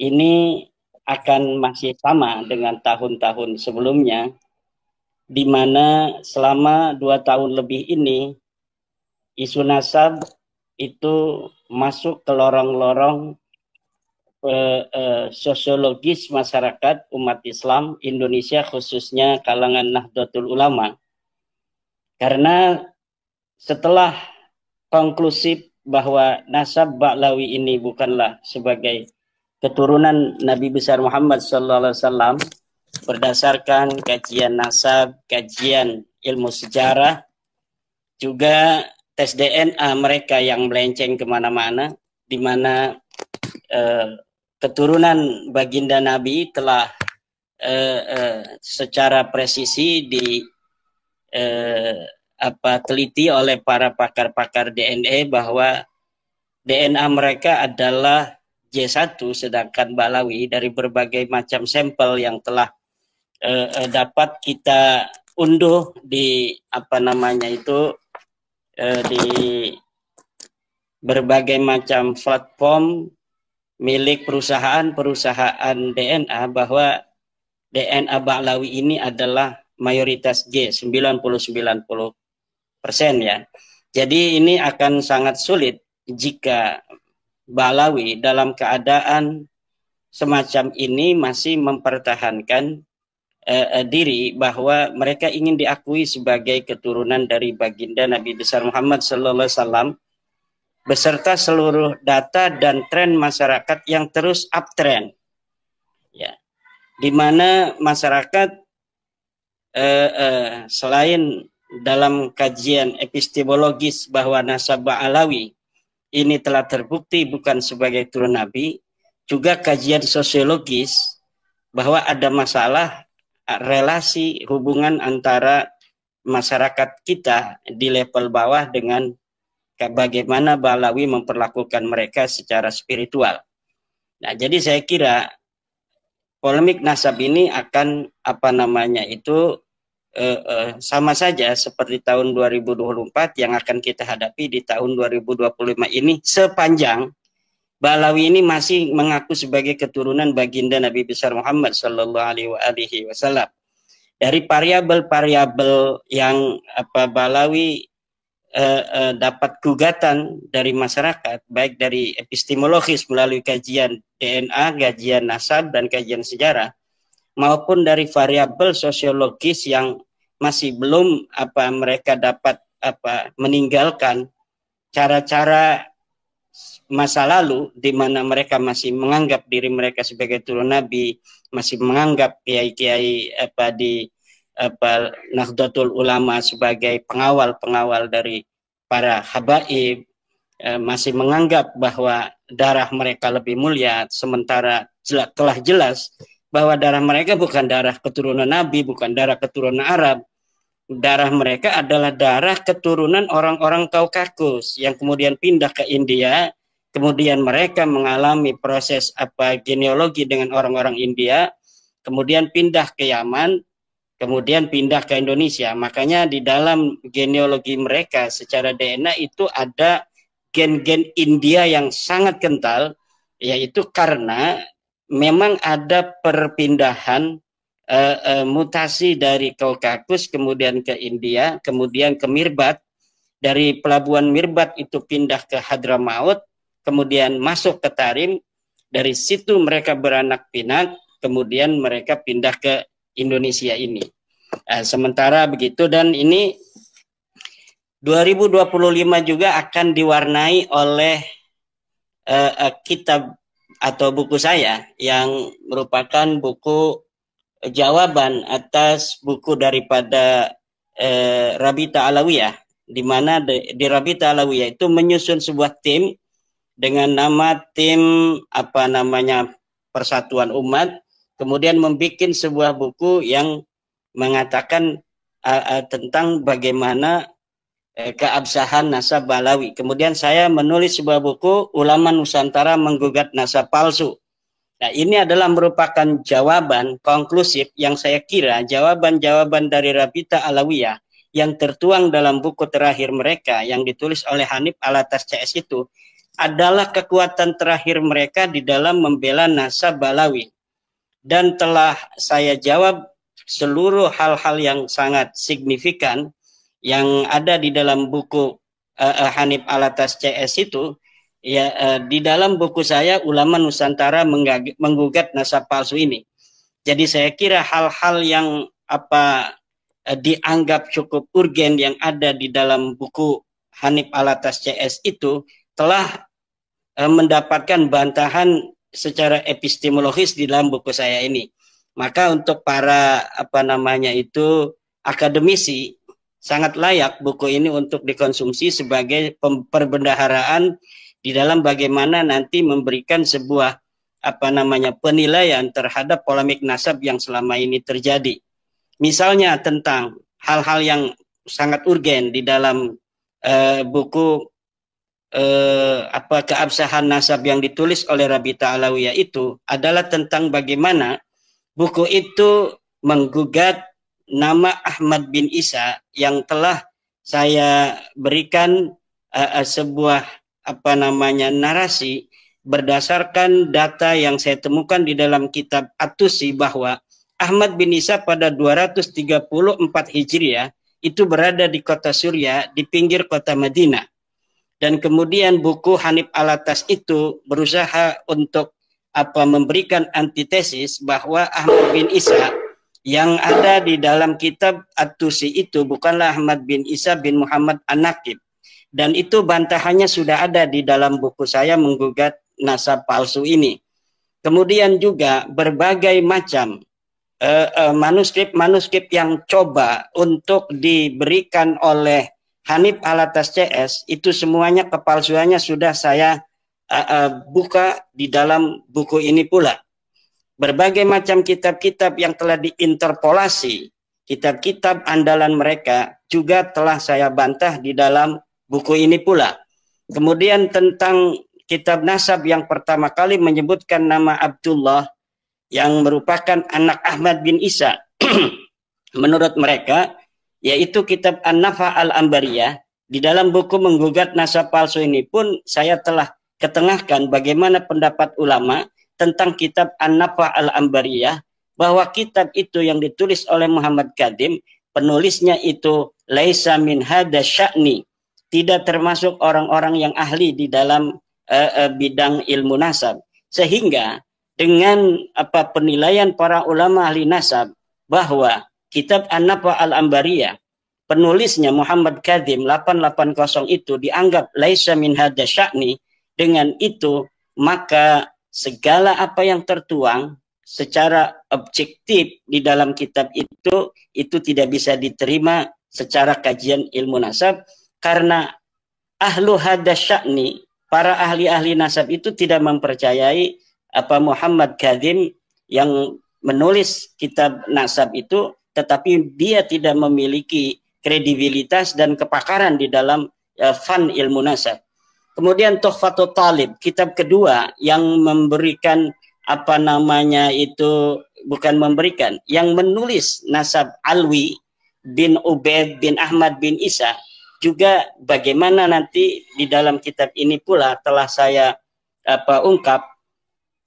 ini akan masih sama dengan tahun-tahun sebelumnya, di mana selama 2 tahun lebih ini isu nasab itu masuk ke lorong-lorong sosiologis masyarakat umat Islam Indonesia, khususnya kalangan Nahdlatul Ulama. Karena setelah konklusif bahwa nasab Ba'lawi ini bukanlah sebagai keturunan Nabi besar Muhammad SAW, berdasarkan kajian nasab, kajian ilmu sejarah, juga tes DNA mereka yang melenceng kemana-mana, di mana keturunan baginda Nabi telah secara presisi teliti oleh para pakar-pakar DNA bahwa DNA mereka adalah J1, sedangkan Ba'lawi dari berbagai macam sampel yang telah dapat kita unduh di di berbagai macam platform milik perusahaan DNA, bahwa DNA Ba'lawi ini adalah mayoritas G, 90-90% ya. Jadi ini akan sangat sulit jika Ba'lawi dalam keadaan semacam ini masih mempertahankan diri bahwa mereka ingin diakui sebagai keturunan dari baginda Nabi besar Muhammad SAW, beserta seluruh data dan tren masyarakat yang terus uptrend, ya, di mana masyarakat selain dalam kajian epistemologis bahwa nasab Ba'lawi ini telah terbukti bukan sebagai turun Nabi, juga kajian sosiologis bahwa ada masalah relasi hubungan antara masyarakat kita di level bawah dengan bagaimana Ba'lawi memperlakukan mereka secara spiritual. Nah, jadi saya kira polemik nasab ini akan sama saja seperti tahun 2024 yang akan kita hadapi di tahun 2025 ini, sepanjang Ba'lawi ini masih mengaku sebagai keturunan baginda Nabi besar Muhammad SAW. Dari variabel-variabel yang Ba'lawi dapat gugatan dari masyarakat, baik dari epistemologis melalui kajian DNA, kajian nasab, dan kajian sejarah, maupun dari variabel sosiologis yang masih belum mereka dapat meninggalkan cara-cara masa lalu di mana mereka masih menganggap diri mereka sebagai turun Nabi, masih menganggap kiai-kiai di Nahdlatul Ulama sebagai pengawal-pengawal dari para habaib, masih menganggap bahwa darah mereka lebih mulia, sementara telah jelas bahwa darah mereka bukan darah keturunan Nabi, bukan darah keturunan Arab. Darah mereka adalah darah keturunan orang-orang Kaukasus yang kemudian pindah ke India, kemudian mereka mengalami proses genealogi dengan orang-orang India, kemudian pindah ke Yaman, kemudian pindah ke Indonesia. Makanya di dalam genealogi mereka secara DNA itu ada gen-gen India yang sangat kental, yaitu karena memang ada perpindahan mutasi dari Kaukasus kemudian ke India, kemudian ke Mirbat. Dari pelabuhan Mirbat itu pindah ke Hadramaut, kemudian masuk ke Tarim. Dari situ mereka beranak pinak, kemudian mereka pindah ke Indonesia ini. Sementara begitu, dan ini 2025 juga akan diwarnai oleh kitab atau buku saya yang merupakan buku jawaban atas buku daripada Rabita Alawiyah, di mana di Rabita Alawiyah itu menyusun sebuah tim dengan nama tim Persatuan Umat, kemudian membuat sebuah buku yang mengatakan tentang bagaimana keabsahan nasab Ba'lawi. Kemudian saya menulis sebuah buku Ulama Nusantara Menggugat Nasab Palsu. Nah, ini adalah merupakan jawaban konklusif yang saya kira jawaban-jawaban dari Rabita Alawiyah yang tertuang dalam buku terakhir mereka yang ditulis oleh Hanif Alatas CS itu adalah kekuatan terakhir mereka di dalam membela nasab Balawi. Dan telah saya jawab seluruh hal-hal yang sangat signifikan yang ada di dalam buku Hanif Alatas CS itu, ya, di dalam buku saya Ulama Nusantara menggugat nasab palsu ini. Jadi saya kira hal-hal yang dianggap cukup urgen yang ada di dalam buku Hanif Alatas CS itu telah mendapatkan bantahan secara epistemologis di dalam buku saya ini. Maka untuk para akademisi sangat layak buku ini untuk dikonsumsi sebagai perbendaharaan di dalam bagaimana nanti memberikan sebuah penilaian terhadap polemik nasab yang selama ini terjadi. Misalnya tentang hal-hal yang sangat urgen di dalam buku keabsahan nasab yang ditulis oleh Rabita Alawiyah itu adalah tentang bagaimana buku itu menggugat nama Ahmad bin Isa yang telah saya berikan sebuah narasi berdasarkan data yang saya temukan di dalam kitab At-Tusi bahwa Ahmad bin Isa pada 234 Hijriah itu berada di kota Suria di pinggir kota Madinah. Dan kemudian buku Hanif Alatas itu berusaha untuk memberikan antitesis bahwa Ahmad bin Isa yang ada di dalam kitab At-Tusi itu bukanlah Ahmad bin Isa bin Muhammad An-Naqib. Dan itu bantahannya sudah ada di dalam buku saya menggugat nasab palsu ini. Kemudian juga berbagai macam manuskrip yang coba untuk diberikan oleh Hanif Alatas CS itu semuanya kepalsuannya sudah saya buka di dalam buku ini pula. Berbagai macam kitab-kitab yang telah diinterpolasi, kitab-kitab andalan mereka juga telah saya bantah di dalam buku ini pula. Kemudian tentang kitab nasab yang pertama kali menyebutkan nama Abdullah yang merupakan anak Ahmad bin Isa menurut mereka, yaitu kitab An-Nafa Al-Ambariyah. Di dalam buku menggugat nasab palsu ini pun saya telah ketengahkan bagaimana pendapat ulama tentang kitab An-Nafa Al-Ambariyah, bahwa kitab itu yang ditulis oleh Muhammad Kadim, penulisnya itu laisa min hada sya'ni, tidak termasuk orang-orang yang ahli di dalam bidang ilmu nasab. Sehingga dengan penilaian para ulama ahli nasab bahwa kitab An-Nafa Al-Ambariyah penulisnya Muhammad Kadim 880 itu dianggap laisa min hada sya'ni, dengan itu maka segala apa yang tertuang secara objektif di dalam kitab itu tidak bisa diterima secara kajian ilmu nasab, karena ahlu hada sya'ni, para ahli-ahli nasab itu tidak mempercayai Muhammad Kadim yang menulis kitab nasab itu, tetapi dia tidak memiliki kredibilitas dan kepakaran di dalam fan ilmu nasab. Kemudian Tuhfatul Talib, kitab kedua yang memberikan yang menulis nasab Alwi bin Ubaid bin Ahmad bin Isa, juga bagaimana nanti di dalam kitab ini pula telah saya ungkap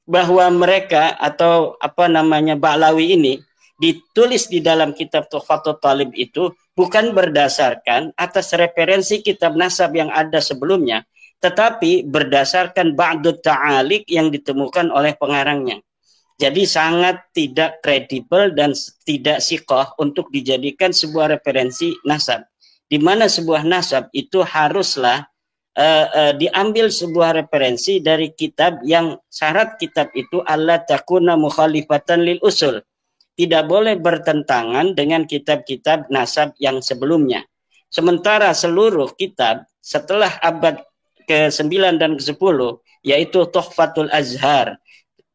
bahwa mereka atau Ba'lawi ini ditulis di dalam kitab Tuhfatul Talib itu bukan berdasarkan atas referensi kitab nasab yang ada sebelumnya, tetapi berdasarkan ba'dut ta'alik yang ditemukan oleh pengarangnya. Jadi sangat tidak kredibel dan tidak siqah untuk dijadikan sebuah referensi nasab, di mana sebuah nasab itu haruslah diambil sebuah referensi dari kitab yang syarat kitab itu alla takuna mukhalifatan lil usul, tidak boleh bertentangan dengan kitab-kitab nasab yang sebelumnya. Sementara seluruh kitab setelah abad ke-9 dan ke-10, yaitu Tuhfatul Azhar,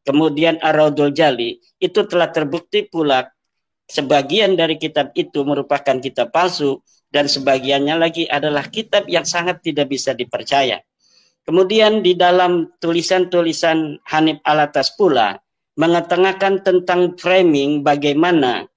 kemudian Ar-Raudul Jali, itu telah terbukti pula sebagian dari kitab itu merupakan kitab palsu, dan sebagiannya lagi adalah kitab yang sangat tidak bisa dipercaya. Kemudian di dalam tulisan-tulisan Hanif Alatas pula mengetengahkan tentang framing bagaimana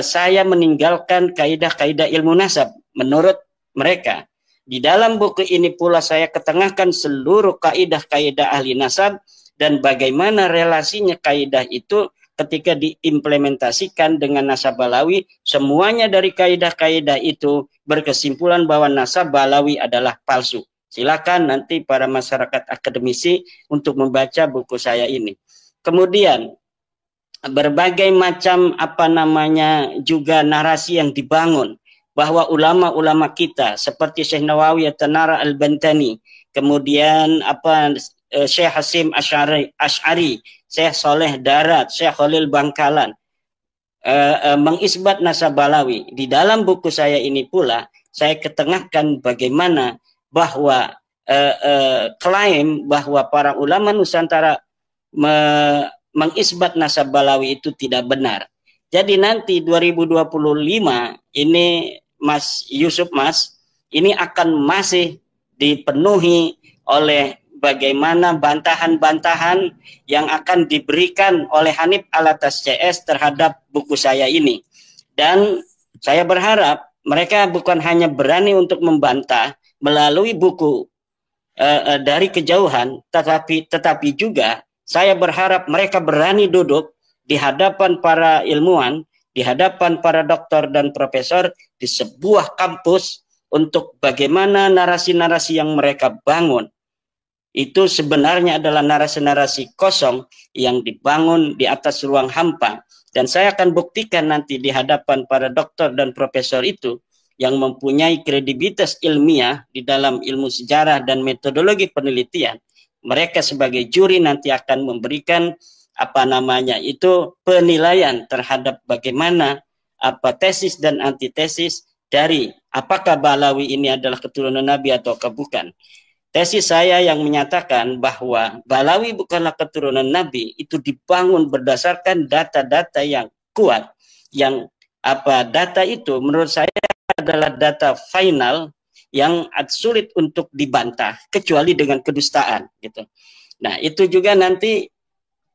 saya meninggalkan kaidah-kaidah ilmu nasab menurut mereka. Di dalam buku ini pula saya ketengahkan seluruh kaidah-kaidah ahli nasab dan bagaimana relasinya kaidah itu ketika diimplementasikan dengan nasab balawi. Semuanya dari kaidah-kaidah itu berkesimpulan bahwa nasab balawi adalah palsu. Silakan nanti para masyarakat akademisi untuk membaca buku saya ini. Kemudian berbagai macam juga narasi yang dibangun bahwa ulama-ulama kita seperti Syekh Nawawi At-Tanara Al-Bantani, kemudian Syekh Hasim Asy'ari, Syekh Soleh Darat, Syekh Khalil Bangkalan mengisbat nasab balawi. Di dalam buku saya ini pula saya ketengahkan bagaimana bahwa klaim bahwa para ulama Nusantara mengisbat nasab balawi itu tidak benar. Jadi nanti 2025 ini Mas Yusuf ini akan masih dipenuhi oleh bagaimana bantahan-bantahan yang akan diberikan oleh Hanif Alatas CS terhadap buku saya ini. Dan saya berharap mereka bukan hanya berani untuk membantah melalui buku dari kejauhan, tetapi juga saya berharap mereka berani duduk di hadapan para ilmuwan, di hadapan para doktor dan profesor di sebuah kampus untuk bagaimana narasi-narasi yang mereka bangun itu sebenarnya adalah narasi-narasi kosong yang dibangun di atas ruang hampa. Dan saya akan buktikan nanti di hadapan para doktor dan profesor itu yang mempunyai kredibilitas ilmiah di dalam ilmu sejarah dan metodologi penelitian. Mereka sebagai juri nanti akan memberikan penilaian terhadap bagaimana tesis dan antitesis dari apakah Balawi ini adalah keturunan Nabi atau bukan. Tesis saya yang menyatakan bahwa Balawi bukanlah keturunan Nabi itu dibangun berdasarkan data-data yang kuat, yang data itu menurut saya adalah data final yang sulit untuk dibantah kecuali dengan kedustaan gitu. Nah, itu juga nanti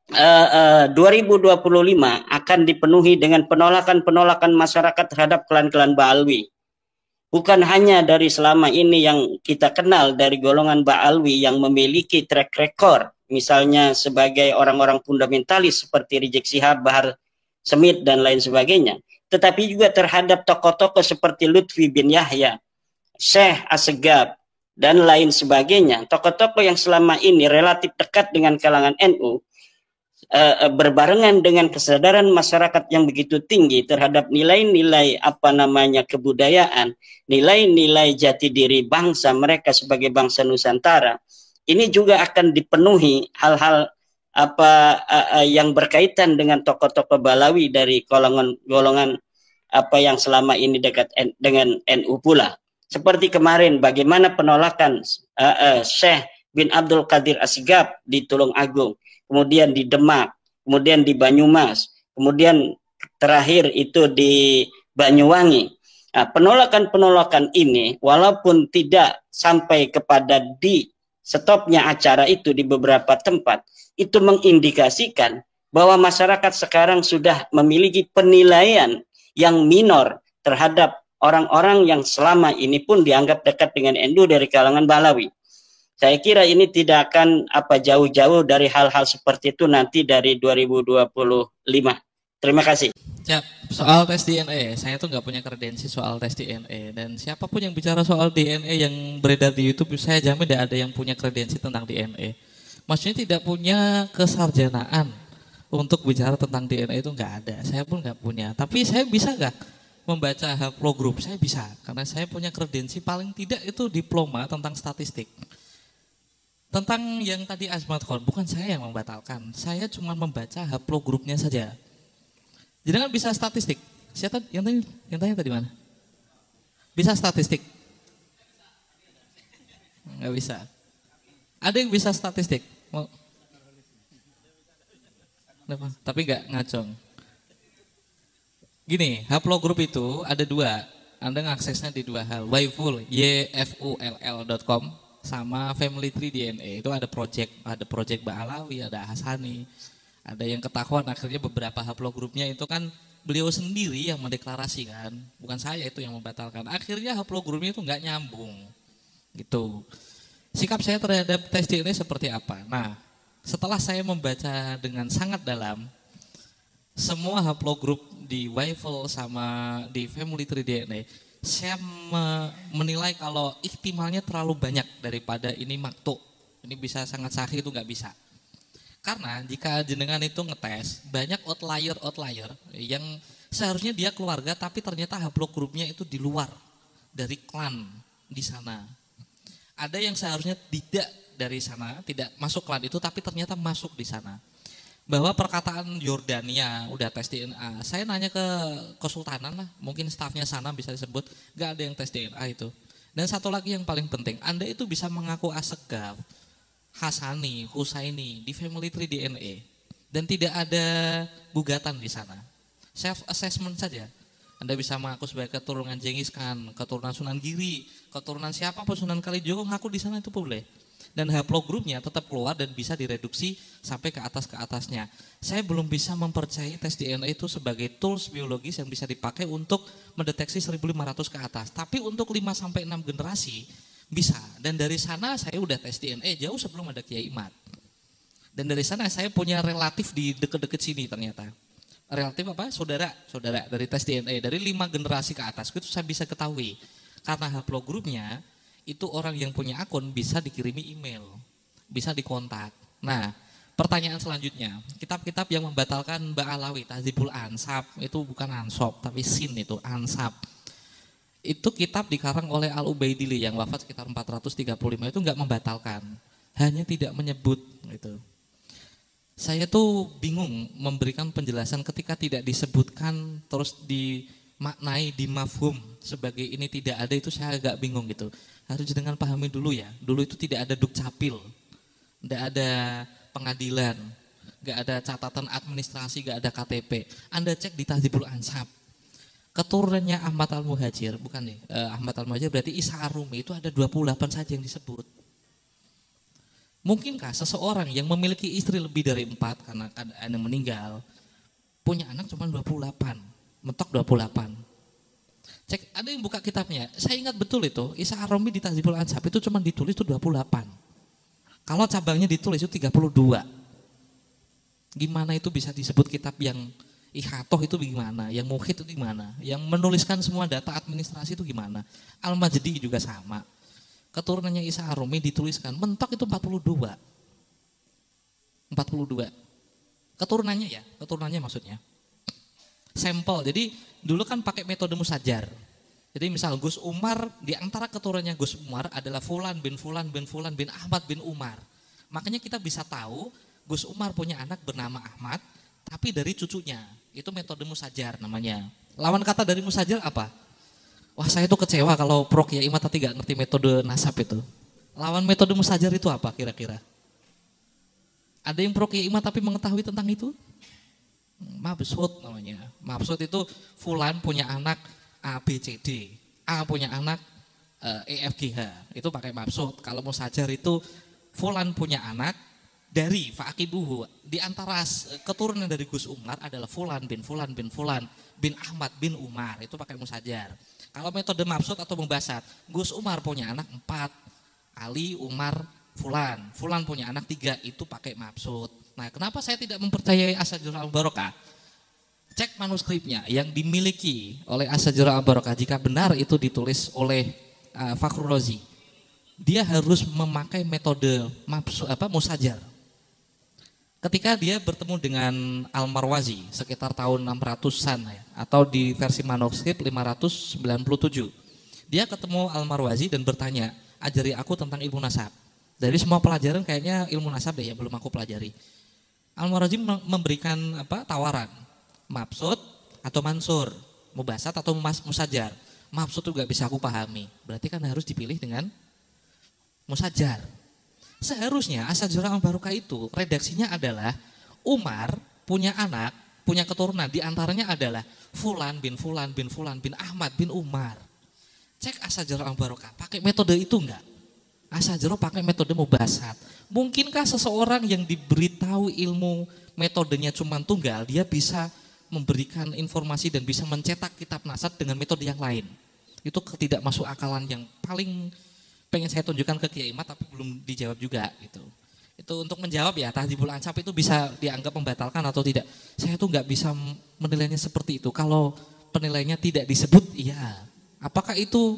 2025 akan dipenuhi dengan penolakan-penolakan masyarakat terhadap klan-klan Ba'alwi. Bukan hanya dari selama ini yang kita kenal dari golongan Ba'alwi yang memiliki track record, misalnya sebagai orang-orang fundamentalis seperti Rizik Syihab, Bahar Smith dan lain sebagainya, tetapi juga terhadap tokoh-tokoh seperti Lutfi bin Yahya, Syekh Assegaf, dan lain sebagainya. Tokoh-tokoh yang selama ini relatif dekat dengan kalangan NU, berbarengan dengan kesadaran masyarakat yang begitu tinggi terhadap nilai-nilai kebudayaan, nilai-nilai jati diri bangsa mereka sebagai bangsa Nusantara. Ini juga akan dipenuhi hal-hal yang berkaitan dengan tokoh-tokoh Balawi dari golongan yang selama ini dekat dengan NU pula. Seperti kemarin bagaimana penolakan Syekh bin Abdul Qadir Assegaf di Tulungagung, kemudian di Demak, kemudian di Banyumas, kemudian terakhir itu di Banyuwangi. Nah, penolakan-penolakan ini walaupun tidak sampai kepada di stopnya acara itu di beberapa tempat, itu mengindikasikan bahwa masyarakat sekarang sudah memiliki penilaian yang minor terhadap orang-orang yang selama ini pun dianggap dekat dengan NU dari kalangan Balawi. Saya kira ini tidak akan jauh-jauh dari hal-hal seperti itu nanti dari 2025. Terima kasih. Siap. Soal tes DNA, saya tuh nggak punya kredensi soal tes DNA, dan siapapun yang bicara soal DNA yang beredar di YouTube, saya jamin tidak ada yang punya kredensi tentang DNA. Maksudnya tidak punya kesarjanaan untuk bicara tentang DNA itu nggak ada. Saya pun nggak punya. Tapi saya bisa nggak membaca haplogroup? Saya bisa, karena saya punya kredensi paling tidak itu diploma tentang statistik. Tentang yang tadi Azmat Khon, bukan saya yang membatalkan, saya cuma membaca haplogrupnya saja. Jadi kan bisa statistik. Siapa yang tanya tadi mana? Bisa statistik? Nggak bisa. Ada yang bisa statistik? Tapi nggak ngacong. Gini, haplogroup itu ada dua. Anda ngaksesnya di dua hal. Yfull, yfull.com sama Family Tree DNA. Itu ada project Ba'alawi, ada Hasani. Ada yang ketahuan akhirnya beberapa haplogrupnya itu kan beliau sendiri yang mendeklarasikan. Bukan saya itu yang membatalkan. Akhirnya haplogrupnya itu nggak nyambung. Gitu. Sikap saya terhadap tes DNA seperti apa? Nah, setelah saya membaca dengan sangat dalam semua haplogroup di Weiffel sama di Family Tree DNA, saya menilai kalau ihtimalnya terlalu banyak daripada ini maktuk. Ini bisa sangat sahih, itu nggak bisa. Karena jika jenengan itu ngetes, banyak outlier yang seharusnya dia keluarga tapi ternyata haplogrupnya itu di luar dari klan di sana. Ada yang seharusnya tidak dari sana, tidak masuk klan itu tapi ternyata masuk di sana. Bahwa perkataan Yordania udah tes DNA, saya nanya ke kesultanan lah, mungkin stafnya sana bisa disebut, gak ada yang tes DNA itu. Dan satu lagi yang paling penting, Anda itu bisa mengaku Assegaf, Hasani, Husaini di Family Tree DNA dan tidak ada gugatan di sana. Self assessment saja. Anda bisa mengaku sebagai keturunan Genghis Khan, keturunan Sunan Giri, keturunan siapapun Sunan Kalijogo, ngaku di sana itu boleh. Dan haplogrupnya tetap keluar dan bisa direduksi sampai ke atasnya. Saya belum bisa mempercayai tes DNA itu sebagai tools biologis yang bisa dipakai untuk mendeteksi 1.500 ke atas. Tapi untuk 5 sampai 6 generasi bisa. Dan dari sana saya udah tes DNA jauh sebelum ada Kiai Imad. Dan dari sana saya punya relatif di deket-deket sini ternyata. Relatif apa? Saudara dari tes DNA dari 5 generasi ke atas itu saya bisa ketahui. Karena haplogrupnya itu orang yang punya akun bisa dikirimi email, bisa dikontak. Nah, pertanyaan selanjutnya, kitab-kitab yang membatalkan Ba'alawi, Tahdzibul Ansab, itu bukan Ansab, tapi Sin itu, Ansab. Itu kitab dikarang oleh Al-Ubaidili yang wafat sekitar 435 itu enggak membatalkan, hanya tidak menyebut gitu. Saya tuh bingung memberikan penjelasan ketika tidak disebutkan terus dimaknai, dimafhum sebagai ini tidak ada, itu saya agak bingung gitu. Harus dengan pahami dulu ya, dulu itu tidak ada dukcapil, tidak ada pengadilan, nggak ada catatan administrasi, nggak ada KTP. Anda cek di Tahdzibul Ansab, keturunannya Ahmad Al-Muhajir, bukan nih, Ahmad Al-Muhajir berarti Isa Ar-Rumi itu ada 28 saja yang disebut. Mungkinkah seseorang yang memiliki istri lebih dari 4 karena ada meninggal, punya anak cuma 28, mentok 28. Cek, ada yang buka kitabnya, saya ingat betul itu, Isa Ar-Rumi di Tahdzibul Ansab itu cuma ditulis itu 28. Kalau cabangnya ditulis itu 32. Gimana itu bisa disebut kitab yang Ihatoh itu gimana, yang Mukhid itu gimana, yang menuliskan semua data administrasi itu gimana. Al-Majdi juga sama. Keturunannya Isa Ar-Rumi dituliskan, mentok itu 42. 42. Keturunannya maksudnya. Sampel, jadi dulu kan pakai metode musajar. Jadi misal Gus Umar, di antara keturunannya Gus Umar adalah Fulan bin Fulan bin Fulan bin Ahmad bin Umar. Makanya kita bisa tahu Gus Umar punya anak bernama Ahmad, tapi dari cucunya. Itu metode musajar namanya. Lawan kata dari musajar apa? Wah, saya tuh kecewa kalau Prof Kiai Imad tadi gak ngerti metode nasab itu. Lawan metode musajar itu apa kira-kira? Ada yang Prof Kiai Imad tapi mengetahui tentang itu? Mabsud namanya. Mabsud itu Fulan punya anak A, B, C, D. A punya anak E, F, G, H. Itu pakai mabsud. Kalau musajar itu Fulan punya anak dari Faqibuhu. Di antara keturunan dari Gus Umar adalah Fulan bin Fulan bin Fulan bin Ahmad bin Umar. Itu pakai musajar. Kalau metode mabsud atau membasat, Gus Umar punya anak 4, Ali, Umar, Fulan. Fulan punya anak 3, itu pakai mabsud. Nah, kenapa saya tidak mempercayai As-Sajurah Al-Barokah? Cek manuskripnya yang dimiliki oleh As-Sajurah Al-Barokah, jika benar itu ditulis oleh Fakhrul Razi. Dia harus memakai metode musajar. Ketika dia bertemu dengan Al-Marwazi sekitar tahun 600-an ya, atau di versi manuskrip 597. Dia ketemu Al-Marwazi dan bertanya, ajari aku tentang ilmu nasab. Dari semua pelajaran kayaknya ilmu nasab deh ya belum aku pelajari. Al-Marwazi memberikan tawaran, mabsud atau mansur, mubasat atau musajar. Mabsud juga bisa aku pahami, berarti kan harus dipilih dengan musajar. Seharusnya As-Sajurah Al-Barokah itu redaksinya adalah Umar punya anak, punya keturunan, di antaranya adalah Fulan bin Fulan bin Fulan bin Ahmad bin Umar. Cek As-Sajurah Al-Barokah, pakai metode itu enggak? As-Sajurah pakai metode mubasat. Mungkinkah seseorang yang diberitahu ilmu metodenya cuma tunggal, dia bisa memberikan informasi dan bisa mencetak kitab nasab dengan metode yang lain? Itu tidak masuk akalan yang paling pengen saya tunjukkan ke Kiai Imad tapi belum dijawab juga gitu. Itu untuk menjawab ya tahdhibul ansab itu bisa dianggap membatalkan atau tidak. Saya tuh nggak bisa menilainya seperti itu. Kalau penilaiannya tidak disebut, iya. Apakah itu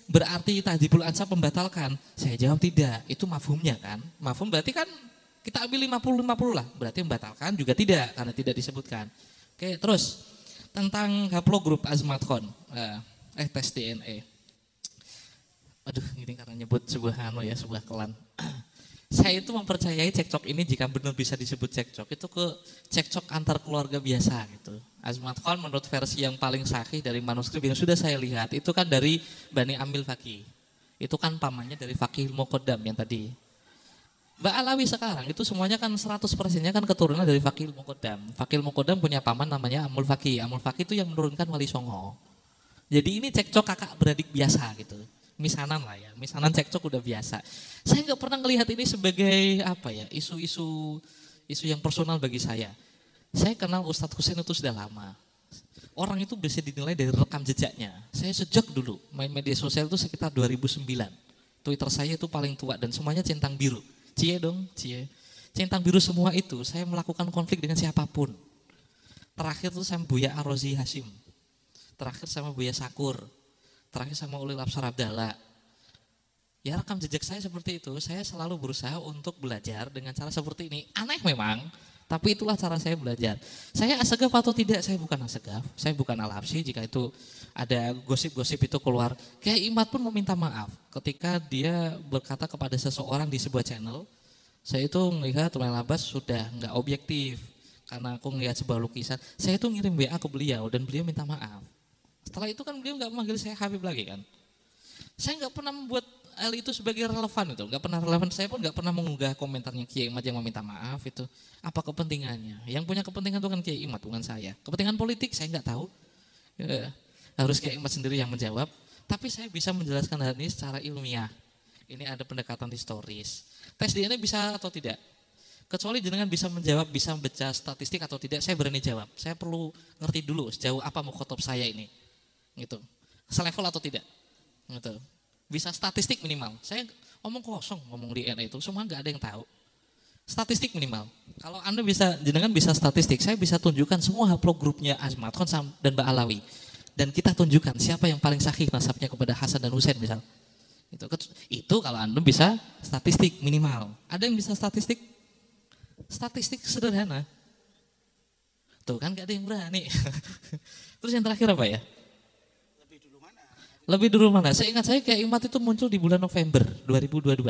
berarti tahdhibul ansab membatalkan? Saya jawab tidak. Itu mafhumnya kan. Mafhum berarti kan kita ambil 50-50 lah. Berarti membatalkan juga tidak karena tidak disebutkan. Oke, terus tentang haplogrup azmatkon, tes DNA. Aduh, ini karena nyebut sebuah sebuah klan. Saya itu mempercayai cekcok ini jika benar bisa disebut cekcok itu ke cekcok antar keluarga biasa gitu. Azmatkon menurut versi yang paling sahih dari manuskrip yang sudah saya lihat itu kan dari Bani Amil Faqih. Itu kan pamannya dari Faqih Muqaddam yang tadi. Mbak Alawi sekarang itu semuanya kan 100%-nya kan keturunan dari Faqih Muqaddam. Faqih Muqaddam punya paman namanya Amul Faqih. Amul Faqih itu yang menurunkan Wali Songo. Jadi ini cekcok kakak beradik biasa gitu. Misanan lah ya, misanan cekcok udah biasa. Saya nggak pernah melihat ini sebagai isu yang personal bagi saya. Saya kenal Ustadz Husain itu sudah lama. Orang itu bisa dinilai dari rekam jejaknya. Saya sejak dulu main media sosial itu sekitar 2009. Twitter saya itu paling tua dan semuanya centang biru. Cie dong, cie. Centang biru semua itu saya melakukan konflik dengan siapapun. Terakhir itu sama Buya Arozi Hashim. Terakhir sama Buya Sakur. Terakhir sama Ulil Absar Abdallah. Ya rekam jejak saya seperti itu. Saya selalu berusaha untuk belajar dengan cara seperti ini. Aneh memang, tapi itulah cara saya belajar. Saya asegaf atau tidak? Saya bukan asegaf. Saya bukan al-Habsyi jika itu ada gosip-gosip itu keluar. Kiai Imad pun meminta maaf ketika dia berkata kepada seseorang di sebuah channel, saya itu melihat Tumail Abbas sudah nggak objektif karena aku melihat sebuah lukisan. Saya itu ngirim WA ke beliau dan beliau minta maaf. Setelah itu kan beliau nggak memanggil saya Habib lagi kan. Saya nggak pernah membuat hal itu sebagai relevan itu, nggak pernah relevan. Saya pun nggak pernah mengunggah komentarnya Kiai Imad yang meminta maaf itu. Apa kepentingannya? Yang punya kepentingan itu kan Kiai Imad bukan saya. Kepentingan politik saya nggak tahu. Ya, harus Kiai Imad sendiri yang menjawab. Tapi saya bisa menjelaskan hal ini secara ilmiah. Ini ada pendekatan historis. Tes DNA bisa atau tidak? Kecuali jenengan bisa menjawab, bisa membaca statistik atau tidak, saya berani jawab. Saya perlu ngerti dulu sejauh apa mukhotob saya ini. Gitu. Selevel atau tidak? Gitu. Bisa statistik minimal. Saya omong kosong ngomong DNA itu, semua nggak ada yang tahu. Statistik minimal. Kalau Anda bisa, jenengan bisa statistik, saya bisa tunjukkan semua haplogrupnya Azmatkon dan Mbak Alawi. Dan kita tunjukkan siapa yang paling sahih nasabnya kepada Hasan dan Husain misal. Itu kalau Anda bisa statistik minimal. Ada yang bisa statistik? Statistik sederhana. Tuh kan gak ada yang berani. Terus yang terakhir apa ya? Lebih dulu mana? Saya ingat saya Kiai Imad itu muncul di bulan November 2022.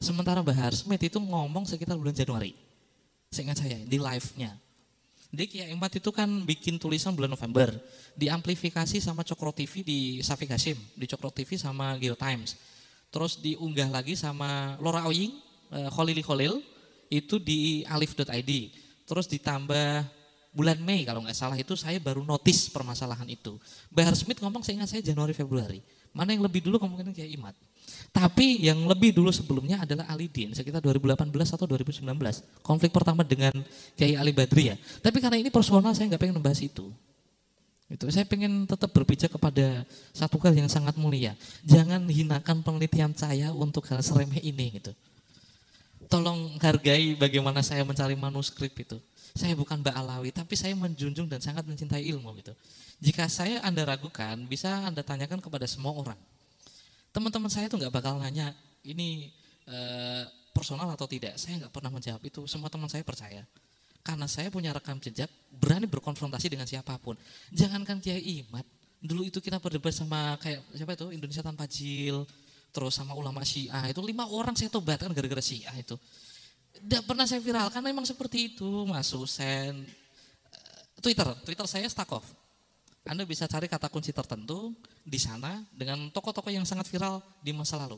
Sementara Bahar Smith itu ngomong sekitar bulan Januari. Saya ingat saya di live-nya. Jadi Kiai Imad itu kan bikin tulisan bulan November. Diamplifikasi sama Cokro TV di Syafiq Hasyim. Di Cokro TV sama Geotimes. Terus diunggah lagi sama Lora Oying, Kholili Kholil. Itu di alif.id. Terus ditambah bulan Mei kalau nggak salah itu saya baru notice permasalahan itu. Bahar Smith ngomong saya ingat saya Januari Februari. Mana yang lebih dulu kemungkinan Kiai Imad. Tapi yang lebih dulu sebelumnya adalah Ali Din sekitar 2018 atau 2019. Konflik pertama dengan Kiai Ali Badri ya. Tapi karena ini personal saya nggak pengen membahas itu. Itu saya pengen tetap berpijak kepada satu hal yang sangat mulia. Jangan hinakan penelitian saya untuk hal seremeh ini gitu. Tolong hargai bagaimana saya mencari manuskrip itu. Saya bukan Mbak Alawi, tapi saya menjunjung dan sangat mencintai ilmu gitu. Jika saya Anda ragukan, bisa Anda tanyakan kepada semua orang. Teman-teman saya itu nggak bakal nanya ini personal atau tidak. Saya nggak pernah menjawab itu. Semua teman saya percaya. Karena saya punya rekam jejak, berani berkonfrontasi dengan siapapun. Jangankan Kiai Imad, dulu itu kita berdebat sama kayak siapa itu Indonesia Tanpa Jil, terus sama ulama Syiah itu 5 orang saya tobatkan gara-gara Syiah itu. Tidak pernah saya viral karena memang seperti itu Mas Husain. Twitter saya Stakov. Anda bisa cari kata kunci tertentu di sana dengan tokoh-tokoh yang sangat viral di masa lalu.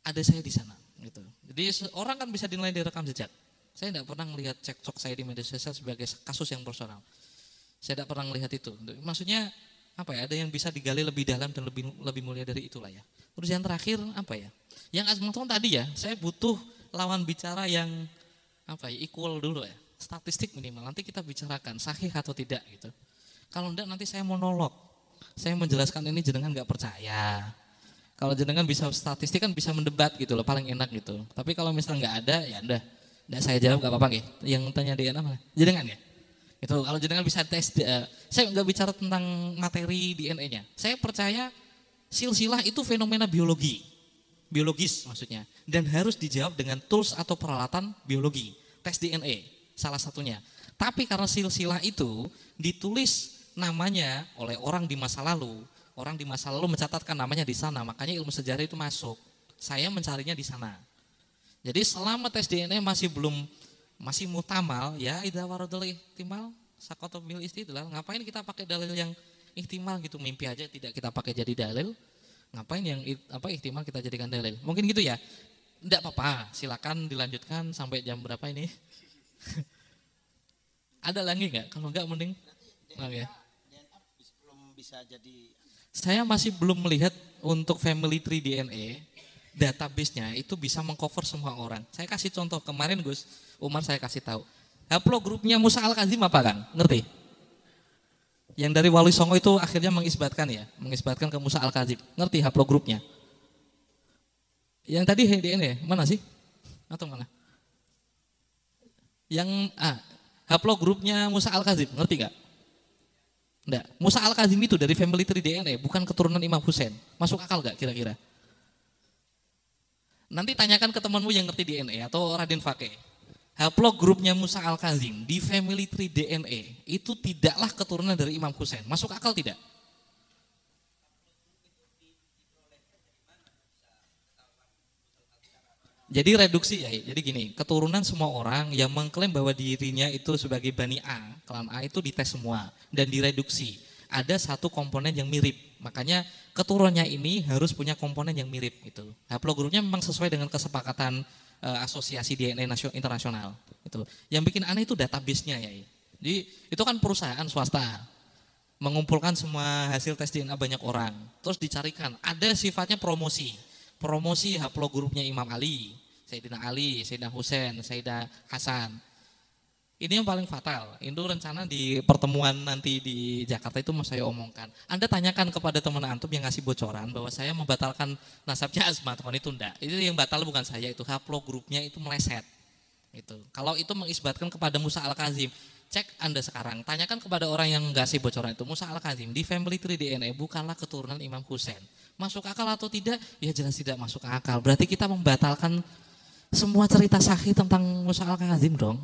Ada saya di sana gitu. Jadi orang kan bisa dinilai dari rekam jejak. Saya tidak pernah melihat cekcok saya di media sosial sebagai kasus yang personal. Saya tidak pernah melihat itu. Maksudnya apa ya? Ada yang bisa digali lebih dalam dan lebih mulia dari itulah ya. Terus yang terakhir apa ya? Yang Azmatkon tadi ya, saya butuh lawan bicara yang apa ya, equal dulu ya. Statistik minimal. Nanti kita bicarakan sahih atau tidak gitu. Kalau enggak nanti saya monolog. Saya menjelaskan ini jenengan enggak percaya. Kalau jenengan bisa statistik kan bisa mendebat gitu loh, paling enak gitu. Tapi kalau misalnya nggak ada, ya udah. Nggak saya jawab nggak apa-apa gitu. Yang tanya DNA mana? Jenengan ya? Itu kalau jenengan bisa tes, saya nggak bicara tentang materi DNA-nya. Saya percaya silsilah itu fenomena biologis maksudnya. Dan harus dijawab dengan tools atau peralatan biologi. Tes DNA salah satunya. Tapi karena silsilah itu ditulis namanya oleh orang di masa lalu mencatatkan namanya di sana, makanya ilmu sejarah itu masuk. Saya mencarinya di sana. Jadi selama tes DNA masih mutamal, ya idza waradul ihtimal saqata bil istidlal. Ngapain kita pakai dalil yang ihtimal gitu, mimpi aja tidak kita pakai jadi dalil. Ngapain yang ihtimal kita jadikan dalil? Mungkin gitu ya. Enggak apa-apa, silakan dilanjutkan sampai jam berapa ini? Ada lagi enggak? Kalau enggak mending ya. Belum bisa jadi. Saya masih belum melihat untuk family tree DNA database-nya itu bisa mengcover semua orang. Saya kasih contoh kemarin Gus Umar, saya kasih tahu. Haplogrupnya Musa Al-Kazim apa Kang? Ngerti? Yang dari Wali Songo itu akhirnya mengisbatkan ke Musa Al-Kazim. Ngerti haplogrupnya? Yang tadi DNA mana sih? Atau mana? Yang haplogrupnya Musa Al-Kazim, ngerti gak? Enggak. Musa Al-Kazim itu dari family tree DNA, bukan keturunan Imam Husain. Masuk akal gak kira-kira? Nanti tanyakan ke temanmu yang ngerti DNA atau Raden Fakih. Haplogrupnya Musa Al-Kazim di family tree DNA itu tidaklah keturunan dari Imam Husain. Masuk akal tidak? Jadi reduksi ya, jadi gini, keturunan semua orang yang mengklaim bahwa dirinya itu sebagai Bani A, klan A itu dites semua dan direduksi. Ada satu komponen yang mirip, makanya keturunannya ini harus punya komponen yang mirip gitu. Haplogrupnya memang sesuai dengan kesepakatan asosiasi DNA internasional. Itu. Yang bikin aneh itu database-nya ya. Jadi itu kan perusahaan swasta mengumpulkan semua hasil tes DNA banyak orang, terus dicarikan. Ada sifatnya promosi haplogrupnya Imam Ali. Sayyidina Husain, Sayyidina Hasan. Ini yang paling fatal. Itu rencana di pertemuan nanti di Jakarta itu mau saya omongkan. Anda tanyakan kepada teman antum yang ngasih bocoran bahwa saya membatalkan nasabnya Azmat, itu enggak. Itu yang batal bukan saya, itu haplogrupnya itu meleset. Itu. Kalau itu mengisbatkan kepada Musa Al-Kazim, cek Anda sekarang, tanyakan kepada orang yang ngasih bocoran itu, Musa Al-Kazim di family tree DNA bukanlah keturunan Imam Husain. Masuk akal atau tidak? Ya jelas tidak masuk akal. Berarti kita membatalkan semua cerita sahih tentang Musa Al-Kazim dong,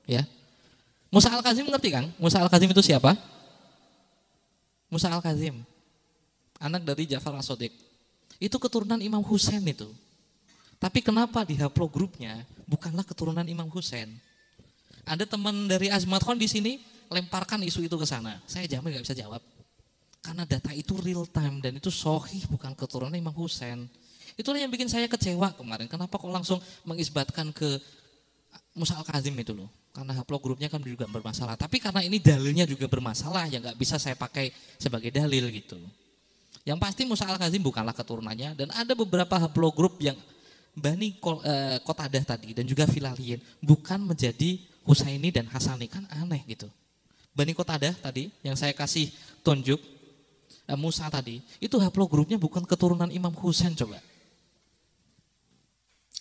ya. Musa Al-Kazim ngerti Kang? Musa Al-Kazim itu siapa? Musa Al-Kazim, anak dari Ja'far As-Shadiq. Itu keturunan Imam Husain itu. Tapi kenapa di haplogrupnya bukanlah keturunan Imam Husain? Ada teman dari Azmat Khan di sini lemparkan isu itu ke sana. Saya jamin nggak bisa jawab. Karena data itu real time dan itu sahih bukan keturunan Imam Husain. Itulah yang bikin saya kecewa kemarin. Kenapa kok langsung mengisbatkan ke Musa Al-Kazim itu loh. Karena haplogrupnya kan juga bermasalah. Tapi karena ini dalilnya juga bermasalah, ya nggak bisa saya pakai sebagai dalil gitu. Yang pasti Musa Al-Kazim bukanlah keturunannya. Dan ada beberapa haplogrup yang Bani Qatadah tadi dan juga Filaliyin bukan menjadi Husaini dan Hasani, kan aneh gitu. Bani Qatadah tadi yang saya kasih tunjuk, Musa tadi, itu haplogrupnya bukan keturunan Imam Husain coba.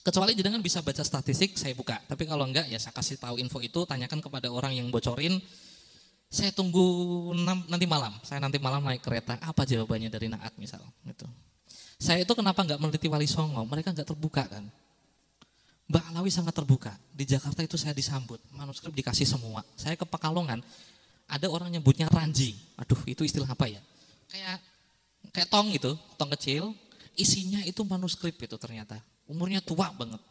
Kecuali jenengan bisa baca statistik, saya buka. Tapi kalau enggak, ya saya kasih tahu info itu, tanyakan kepada orang yang bocorin. Saya tunggu nanti malam. Saya nanti malam naik kereta, apa jawabannya dari Naat misal. Gitu. Saya itu kenapa enggak meneliti Wali Songo? Mereka enggak terbuka kan. Mbak Alawi sangat terbuka. Di Jakarta itu saya disambut, manuskrip dikasih semua. Saya ke Pekalongan, ada orang nyebutnya ranji. Aduh, itu istilah apa ya? Kayak tong gitu, tong kecil. Isinya itu manuskrip itu ternyata. Umurnya tua banget.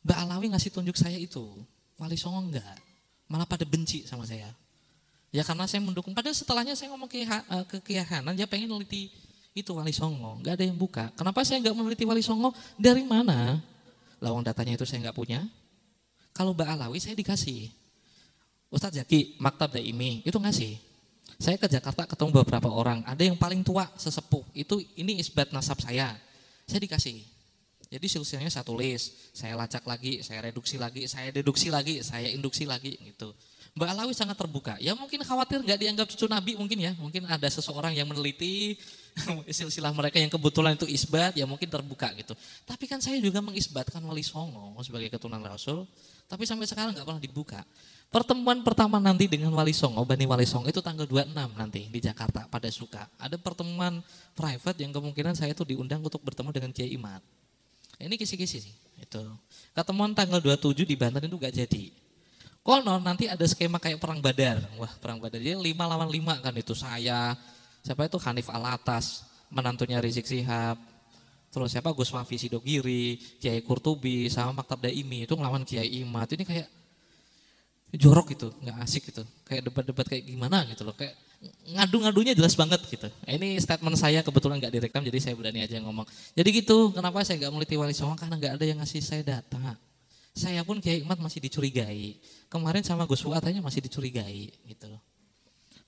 Mbak Alawi ngasih tunjuk saya itu. Wali Songo enggak. Malah pada benci sama saya. Ya karena saya mendukung. Padahal setelahnya saya ngomong ke Kiai Hanan, dia pengen neliti itu Wali Songo. Enggak ada yang buka. Kenapa saya enggak meneliti Wali Songo? Dari mana? Lawang datanya itu saya enggak punya. Kalau Mbak Alawi saya dikasih. Ustadz Zaki, Maktab Daimi, itu ngasih. Saya ke Jakarta ketemu beberapa orang. Ada yang paling tua, sesepuh. Ini isbat nasab saya. Saya dikasih. Jadi silsilahnya saya tulis, saya lacak lagi, saya reduksi lagi, saya deduksi lagi, saya induksi lagi gitu. Mbak Alawi sangat terbuka. Ya mungkin khawatir nggak dianggap cucu Nabi mungkin ya. Mungkin ada seseorang yang meneliti silsilah mereka yang kebetulan itu isbat, ya mungkin terbuka gitu. Tapi kan saya juga mengisbatkan Wali Songo sebagai keturunan Rasul. Tapi sampai sekarang nggak pernah dibuka. Pertemuan pertama nanti dengan Wali Songo, Bani Wali Songo itu tanggal 26 nanti di Jakarta pada Suka. Ada pertemuan private yang kemungkinan saya tuh diundang untuk bertemu dengan Kiai Imad. Ini kisi-kisi sih. Itu. Ketemuan tanggal 27 di Banten itu gak jadi. Konon nanti ada skema kayak perang Badar. Wah, perang Badar jadi 5 lawan 5 kan itu saya. Siapa itu Hanif Alatas, menantunya Rizik Sihab. Terus siapa Gus Wafi Sidogiri, Kiai Kurtubi sama Maktab Daimi itu ngelawan Kiai Imad. Ini kayak jorok gitu, nggak asik gitu. Kayak debat-debat kayak gimana gitu loh. Kayak ngadu-ngadunya jelas banget gitu. Ini statement saya kebetulan nggak direkam jadi saya berani aja ngomong. Jadi gitu, kenapa saya nggak meliti Wali Songo? Karena nggak ada yang ngasih saya data. Saya pun Kiai Imad masih dicurigai. Kemarin sama Gus Fuad aja masih dicurigai gitu loh.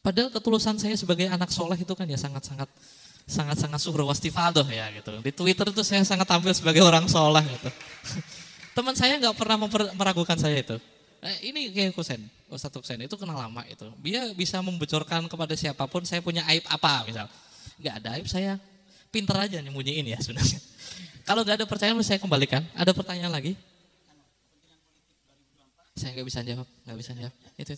Padahal ketulusan saya sebagai anak soleh itu kan ya sangat-sangat suhru wastifadoh ya gitu. Di Twitter itu saya sangat tampil sebagai orang soleh gitu. Teman saya nggak pernah meragukan saya itu. Ini kayak Ustadz Husen itu kenal lama itu. Dia bisa membocorkan kepada siapapun saya punya aib apa misal. Nggak ada aib, saya pinter aja nyembunyiin ya sebenarnya. Kalau nggak ada percayaan saya kembalikan. Ada pertanyaan lagi? Saya nggak bisa jawab. Itu.